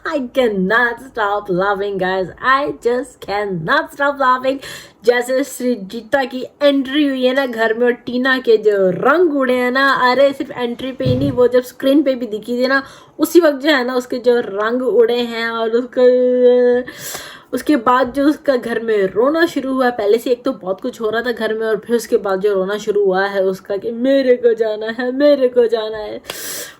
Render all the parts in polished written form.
I cannot stop laughing guys, I just cannot stop laughing। जैसे सृजिता की entry हुई है ना घर में और टीना के जो रंग उड़े हैं ना, अरे सिर्फ एंट्री पे ही नहीं, वो जब स्क्रीन पे भी दिखी थी ना उसी वक्त जो है ना उसके जो रंग उड़े हैं और उसके बाद जो उसका घर में रोना शुरू हुआ। पहले से एक तो बहुत कुछ हो रहा था घर में और फिर उसके बाद जो रोना शुरू हुआ है उसका कि मेरे को जाना है, मेरे को जाना है।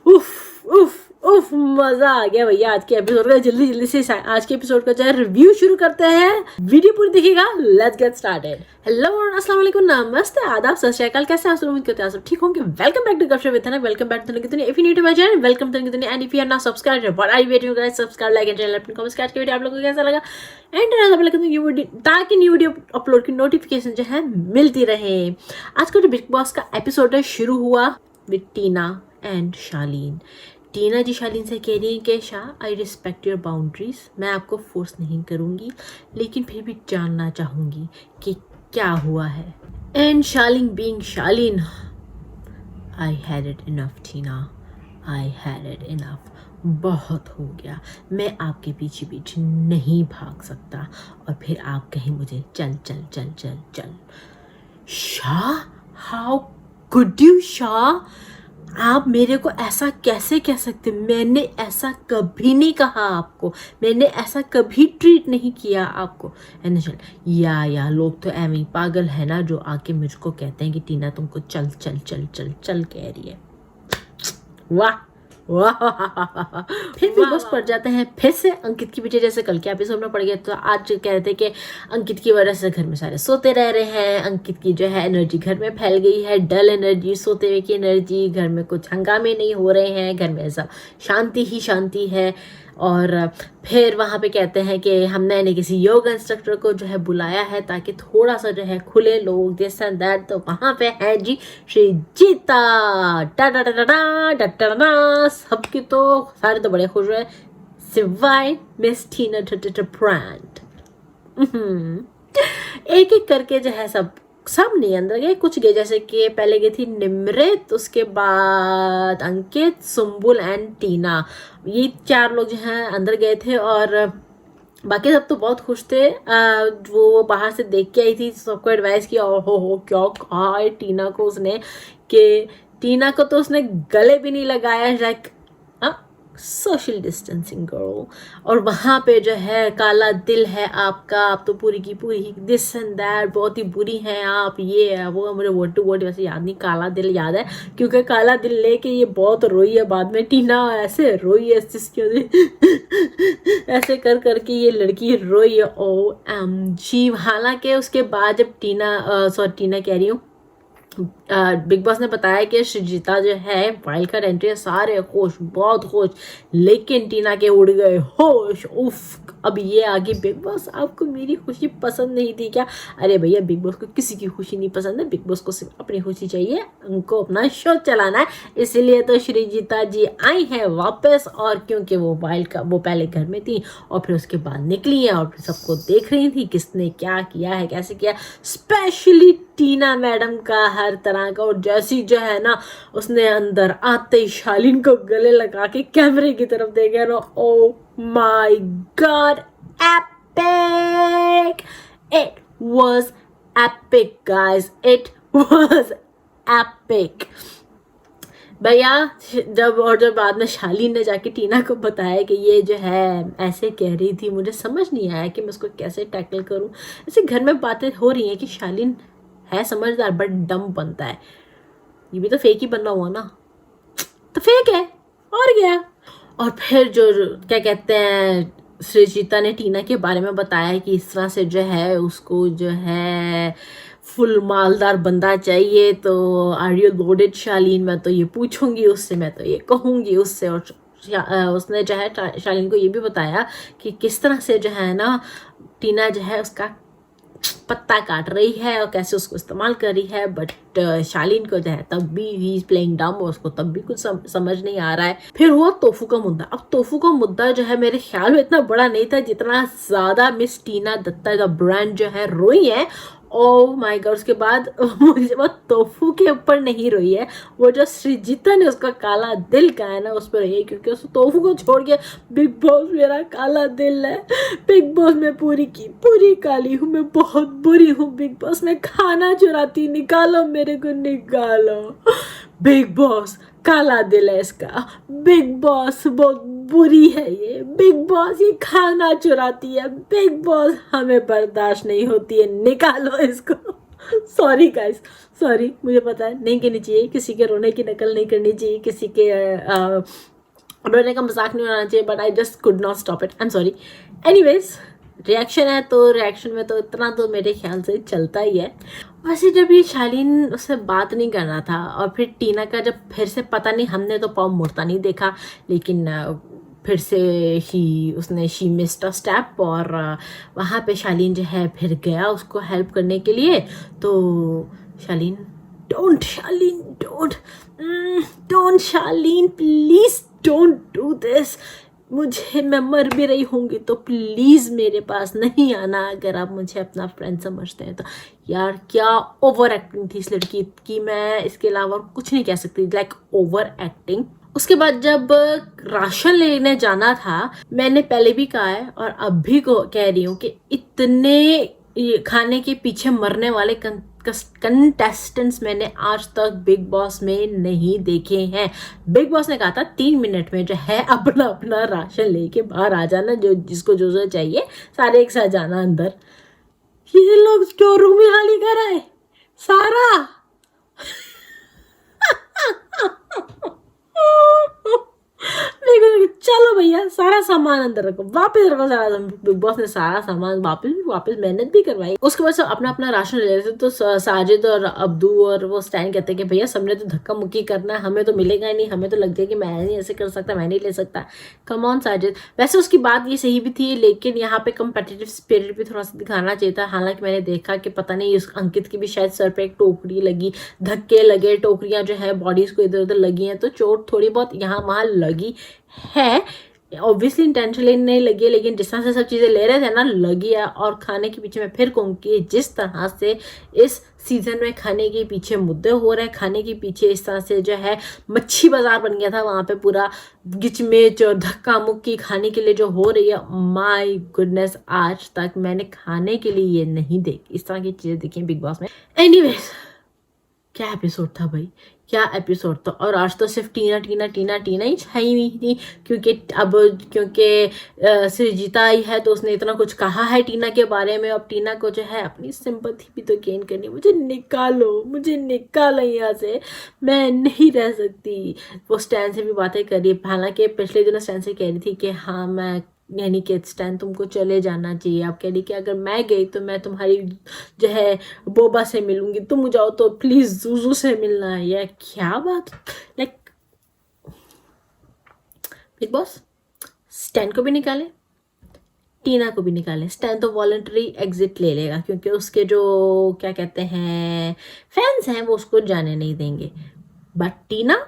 उफ उफ उफ, मजा आ गया भैया आज के एपिसोड का। जल्दी जल्दी से आज के एपिसोड का जो है रिव्यू शुरू करते हैं, वीडियो पूरी देखिएगा। Let's get started. हेलो अस्सलाम वालेकुम, नमस्ते, आदाब, सत श्री अकाल। कैसे हैं आप? उम्मीद करते हैं सब ठीक होंगे। Welcome back to Gapshap with, welcome back to कितने if you new to my channel, welcome to कितने and if you are not subscribed what are you waiting guys, subscribe, like and channel अपने कमेंट्स करके video आप लोगों को कैसा लगा and ताकि न्यू वीडियो अपलोड की नोटिफिकेशन जो है मिलती रहे। आज का जो बिग बॉस का एपिसोड है शुरू हुआ विद टीना एंड शालीन। टीना जी शालीन से कह रही है कि Shah I respect your boundaries, मैं आपको फोर्स नहीं करूँगी लेकिन फिर भी जानना चाहूँगी कि क्या हुआ है। And Shaleen being Shaleen, I had it enough Tina, I had it enough, बहुत हो गया, मैं आपके पीछे पीछे नहीं भाग सकता और फिर आप कहीं मुझे चल चल चल चल चल। Shah, how could you Shah, आप मेरे को ऐसा कैसे कह सकते? मैंने ऐसा कभी नहीं कहा आपको, मैंने ऐसा कभी ट्रीट नहीं किया आपको। चल या लोग तो ऐਵੇਂ पागल है ना जो आके मुझको कहते हैं कि टीना तुमको चल चल चल चल चल कह रही है। वाह वाह। फिर भी बस पड़ जाते हैं फिर से अंकित की पीछे, जैसे कल के एपिसोड में पड़ गया। तो आज कहते हैं कि अंकित की वजह से घर में सारे सोते रह रहे हैं, अंकित की जो है एनर्जी घर में फैल गई है, डल एनर्जी, सोते हुए की एनर्जी, घर में कुछ हंगामे नहीं हो रहे हैं, घर में ऐसा शांति ही शांति है। और फिर वहाँ पे कहते हैं कि हमने ने किसी योगा इंस्ट्रक्टर को जो है बुलाया है ताकि थोड़ा सा जो है खुले लोग दिस एंड दैट। तो वहाँ पे है जी सृजिता, टा टा टा टा टा टा टा, सबके तो सारे तो बड़े खुश हुए सिवाय मिस टीना ब्रांड। एक एक करके जो है सब नहीं अंदर गए, कुछ गए, जैसे कि पहले गई थी निमृत, उसके बाद अंकित, सुम्बुल एंड टीना, ये 4 लोग जो हैं अंदर गए थे। और बाकी सब तो बहुत खुश थे। वो बाहर से देख के आई थी, सबको एडवाइस किया, हो क्या कहा है टीना को उसने, कि टीना को तो उसने गले भी नहीं लगाया, लाइक सोशल डिस्टेंसिंग गर्ल। और वहाँ पे जो है काला दिल है आपका, आप तो पूरी की पूरी दिस एंड दैट, बहुत ही बुरी हैं आप, ये है वो। मुझे वर्ड टू वर्ड वैसे याद नहीं, काला दिल याद है क्योंकि काला दिल लेके ये बहुत रोई है बाद में। टीना ऐसे रोई है ऐसे कर करके ये लड़की रोई है, OMG। हालांकि उसके बाद जब टीना कह रही हूँ, बिग बॉस ने बताया कि सृजिता जो है वाइल्ड कार्ड एंट्री है, सारे खुश, बहुत खुश, लेकिन टीना के उड़ गए होश। उफ, अब ये आगे बिग बॉस आपको मेरी खुशी पसंद नहीं थी क्या? अरे भैया, बिग बॉस को किसी की खुशी नहीं पसंद है, बिग बॉस को सिर्फ अपनी खुशी चाहिए, उनको अपना शो चलाना है। इसलिए तो सृजिता जी आई हैं वापस, और क्योंकि वो वो पहले घर में थी और फिर उसके बाद निकली है और फिर सबको देख रही थी किसने क्या किया है, कैसे किया, स्पेशली टीना मैडम का हर तरह का। और जैसी जो है ना उसने अंदर आते ही शालीन को गले लगा के कैमरे की तरफ देखा ना, oh my God, epic, it was epic guys, it was epic भैया। जब बाद में शालीन ने जाके टीना को बताया कि ये जो है ऐसे कह रही थी, मुझे समझ नहीं आया कि मैं उसको कैसे टैकल करूं। ऐसे घर में बातें हो रही हैं कि शालीन है समझदार बट डम बनता है, ये भी तो फेक ही बनना हुआ ना, तो फेक है और क्या। और फिर जो क्या कहते हैं, सृजिता ने टीना के बारे में बताया कि इस तरह से जो है उसको जो है फुल मालदार बंदा चाहिए, तो आर यू लोडेड शालीन, मैं तो ये पूछूंगी उससे, मैं तो ये कहूँगी उससे। और उसने जो है शालीन को ये भी बताया कि किस तरह से जो है ना टीना जो है उसका पत्ता काट रही है और कैसे उसको इस्तेमाल कर रही है। बट शालीन को जो है तब भी ही इज प्लेइंग डम, उसको तब भी कुछ समझ नहीं आ रहा है। फिर हुआ तोफू का मुद्दा। अब तोफू का मुद्दा जो है मेरे ख्याल में इतना बड़ा नहीं था जितना ज्यादा मिस टीना दत्ता का ब्रांड जो है रोई है ओ माय गॉड। उसके बाद मुझे वो तोफू के ऊपर नहीं रोई है, वो जो सृजिता ने उसका काला दिल का है ना उस पर रोई है, क्योंकि उस तोफू को छोड़ के बिग बॉस मेरा काला दिल है। बिग बॉस में पूरी की पूरी काली हूँ, मैं बहुत बुरी हूँ बिग बॉस, मैं खाना चुराती, निकालो मेरे को निकालो। बिग बॉस काला दिल है इसका, बिग बॉस बहुत बुरी है ये, बिग बॉस ये खाना चुराती है, बिग बॉस हमें बर्दाश्त नहीं होती है, निकालो इसको। सॉरी गाइस, सॉरी, मुझे पता है नहीं कहनी चाहिए, किसी के रोने की नकल नहीं करनी चाहिए, किसी के रोने का मजाक नहीं उड़ाना चाहिए, but I just could not stop it, I am sorry. Anyways, reaction है तो रिएक्शन में तो इतना तो मेरे ख्याल से चलता ही है। वैसे जब ये शालीन उससे बात नहीं कर रहा था, और फिर टीना का जब फिर से पता नहीं, हमने तो पाँव मुड़ता नहीं देखा, लेकिन फिर से शी मिस्ड अ स्टेप, और वहाँ पे शालीन जो है फिर गया उसको हेल्प करने के लिए। तो Shaleen don't, Shaleen don't Shaleen please don't do this. मुझे, मैं मर भी रही होंगी तो प्लीज़ मेरे पास नहीं आना, अगर आप मुझे अपना फ्रेंड समझते हैं तो। यार क्या ओवर एक्टिंग थी इस लड़की की, मैं इसके अलावा कुछ नहीं कह सकती, लाइक ओवर एक्टिंग। उसके बाद जब राशन लेने जाना था, मैंने पहले भी कहा है और अब भी कह रही हूँ कि इतने खाने के पीछे मरने वाले कंटेस्टेंट्स मैंने आज तक बिग बॉस में नहीं देखे हैं। बिग बॉस ने कहा था 3 मिनट में जो है अपना अपना राशन लेके बाहर आ जाना, जो जिसको जो जो चाहिए सारे एक साथ जाना अंदर। ये लोग स्टोर रूम ही खाली कर आए सारा। चलो भैया सारा सामान अंदर रखो, वापस रखो सारा सामान। बिग बॉस ने सारा सामान वापस मेहनत भी करवाई। उसके बाद सब अपना अपना राशन ले रहे थे, तो साजिद और अब्दू और वो स्टैंड कहते हैं कि भैया सबने तो धक्का मुक्की करना है, हमें तो मिलेगा ही नहीं, हमें तो लग गया कि मैं नहीं ऐसे कर सकता, मैं नहीं ले सकता। Come on Sajid. वैसे उसकी बात ये सही भी थी, लेकिन यहाँ पे कंपेटिटिव स्पिरिट भी थोड़ा सा दिखाना चाहिए था। हालांकि मैंने देखा कि पता नहीं उस अंकित की भी शायद सर पे एक टोकरी लगी, धक्के लगे, टोकरियां जो है बॉडीज को इधर उधर लगी हैं, तो चोट थोड़ी बहुत यहाँ वहाँ लगी है। ऑब्वियसली इंटेंशनली नहीं लगी है, लेकिन जिस तरह से सब चीज़ें ले रहे थे ना, लगी है। और खाने के पीछे मैं फिर कहूँगी, जिस तरह से इस सीजन में खाने के पीछे मुद्दे हो रहे हैं, खाने के पीछे इस तरह से जो है मच्छी बाजार बन गया था, वहाँ पे पूरा गिचमिच और धक्का मुक्की खाने के लिए जो हो रही है, माय गुडनेस, आज तक मैंने खाने के लिए ये नहीं देखी, इस तरह की चीज़ें देखी बिग बॉस में। एनीवेज, क्या एपिसोड था भाई, क्या एपिसोड था। और आज तो सिर्फ टीना टीना टीना टीना ही छाई हुई थी, क्योंकि सृजिता आई है तो उसने इतना कुछ कहा है टीना के बारे में। अब टीना को जो है अपनी सिंपैथी भी तो गेन करनी। मुझे निकालो यहाँ से, मैं नहीं रह सकती। वो स्टैन से भी बातें करी, हालांकि पिछले दिनों स्टैन से कह रही थी कि हाँ मैं, यानी कि स्टैन तुमको चले जाना चाहिए। आप कह रही कि अगर मैं गई तो मैं तुम्हारी जो है बोबा से मिलूंगी, तुम जाओ तो प्लीज जूजू से मिलना है। या क्या बात, लाइक बिग बॉस स्टैन को भी निकाले, टीना को भी निकाले। स्टैन तो वॉलंटरी एग्जिट ले लेगा, क्योंकि उसके जो क्या कहते हैं फैंस हैं वो उसको जाने नहीं देंगे। बट टीना,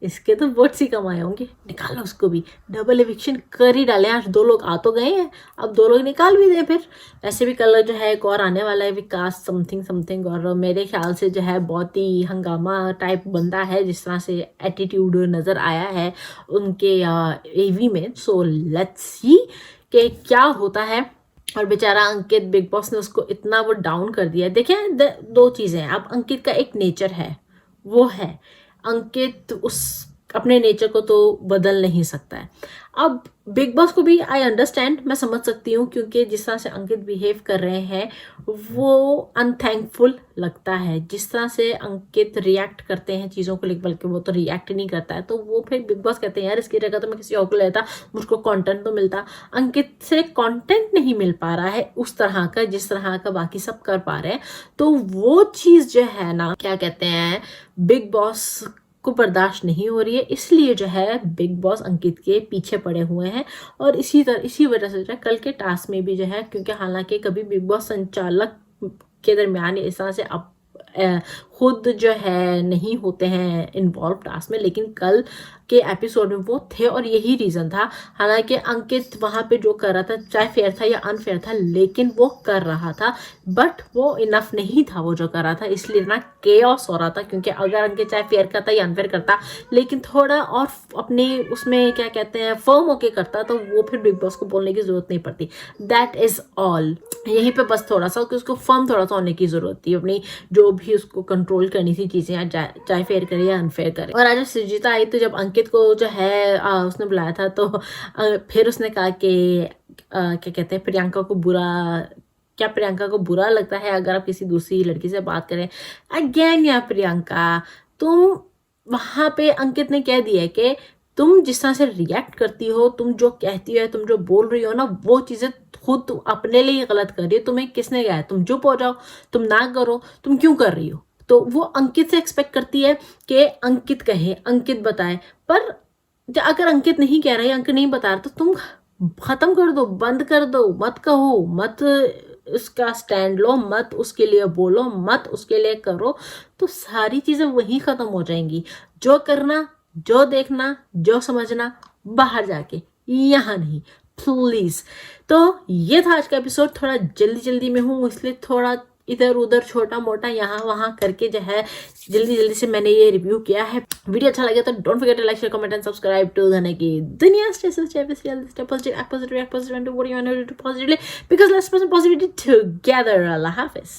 इसके तो वोट्स ही कमाए होंगे, निकालो उसको भी। डबल एविक्शन कर ही डाले, आज 2 लोग आ तो गए हैं, अब 2 लोग निकाल भी दें फिर। वैसे भी कल जो है एक और आने वाला है, विकास समथिंग, और मेरे ख्याल से जो है बहुत ही हंगामा टाइप बंदा है, जिस तरह से एटीट्यूड नज़र आया है उनके एवी में। सो लेट्स सी कि क्या होता है। और बेचारा अंकित, बिग बॉस ने उसको इतना वो डाउन कर दिया। देखिए 2 चीज़ें हैं। अब अंकित का एक नेचर है, वो है, अंकित उस अपने नेचर को तो बदल नहीं सकता है। अब बिग बॉस को भी आई अंडरस्टैंड, मैं समझ सकती हूँ, क्योंकि जिस तरह से अंकित बिहेव कर रहे हैं वो अनथैंकफुल लगता है। जिस तरह से अंकित रिएक्ट करते हैं चीज़ों को लेकर, बल्कि वो तो रिएक्ट नहीं करता है, तो वो फिर बिग बॉस कहते हैं यार इसकी जगह तो मैं किसी और को लेता, मुझको कंटेंट तो मिलता। अंकित से कंटेंट नहीं मिल पा रहा है उस तरह का जिस तरह का बाकी सब कर पा रहे हैं। तो वो चीज़ जो है ना, क्या कहते हैं, बिग बॉस को बर्दाश्त नहीं हो रही है, इसलिए जो है बिग बॉस अंकित के पीछे पड़े हुए हैं। और इसी वजह से जो है कल के टास्क में भी जो है, क्योंकि हालांकि कभी बिग बॉस संचालक के दरमियान इस तरह से खुद जो है नहीं होते हैं इन्वॉल्व टास्क में, लेकिन कल के एपिसोड में वो थे और यही रीज़न था। हालांकि अंकित वहाँ पे जो कर रहा था, चाहे फेयर था या अनफेयर था, लेकिन वो कर रहा था, बट वो इनफ नहीं था वो जो कर रहा था, इसलिए ना केओस हो रहा था। क्योंकि अगर अंकित चाहे फेयर करता या अनफेयर करता, लेकिन थोड़ा और अपने उसमें क्या कहते हैं फर्म होके करता, तो वो फिर बिग बॉस को बोलने की जरूरत नहीं पड़ती। That is all. यहीं पे बस थोड़ा सा कि उसको फर्म थोड़ा सा होने की जरूरत थी, अपनी जो भी उसको कंट्रोल करनी थी चीजें, चाहे फेयर करे या अनफेयर करे। और आज जब सृजिता आई तो जब अंकित को जो है उसने बुलाया था, तो फिर उसने कहा कि क्या कहते हैं प्रियंका को बुरा लगता है अगर आप किसी दूसरी लड़की से बात करें। अगेन या प्रियंका, तुम वहां पे अंकित ने कह दिया कि तुम जिस तरह से रिएक्ट करती हो, तुम जो कहती हो, तुम जो बोल रही हो ना, वो चीजें खुद अपने लिए गलत कर रही हो। तुम्हें किसने कहा है तुम चुप हो जाओ, तुम ना करो, तुम क्यों कर रही हो? तो वो अंकित से एक्सपेक्ट करती है कि अंकित कहे, अंकित बताए। पर अगर अंकित नहीं कह रहा है, अंकित नहीं बता रहा, तो तुम खत्म कर दो, बंद कर दो, मत कहो, मत उसका स्टैंड लो, मत उसके लिए बोलो, मत उसके लिए करो, तो सारी चीजें वहीं खत्म हो जाएंगी। जो करना, जो देखना, जो समझना बाहर जाके, यहाँ नहीं, प्लीज। तो ये था आज का एपिसोड। थोड़ा जल्दी जल्दी में हूँ, इसलिए थोड़ा इधर उधर छोटा मोटा यहाँ वहाँ करके जो है जल्दी जल्दी से मैंने ये रिव्यू किया है। वीडियो अच्छा लगे तो don't forget to like, share, comment and subscribe to धने की दुनिया। Stay positive, react positive, and do what you want to do positively, because let's spread positivity together. Allah Hafiz.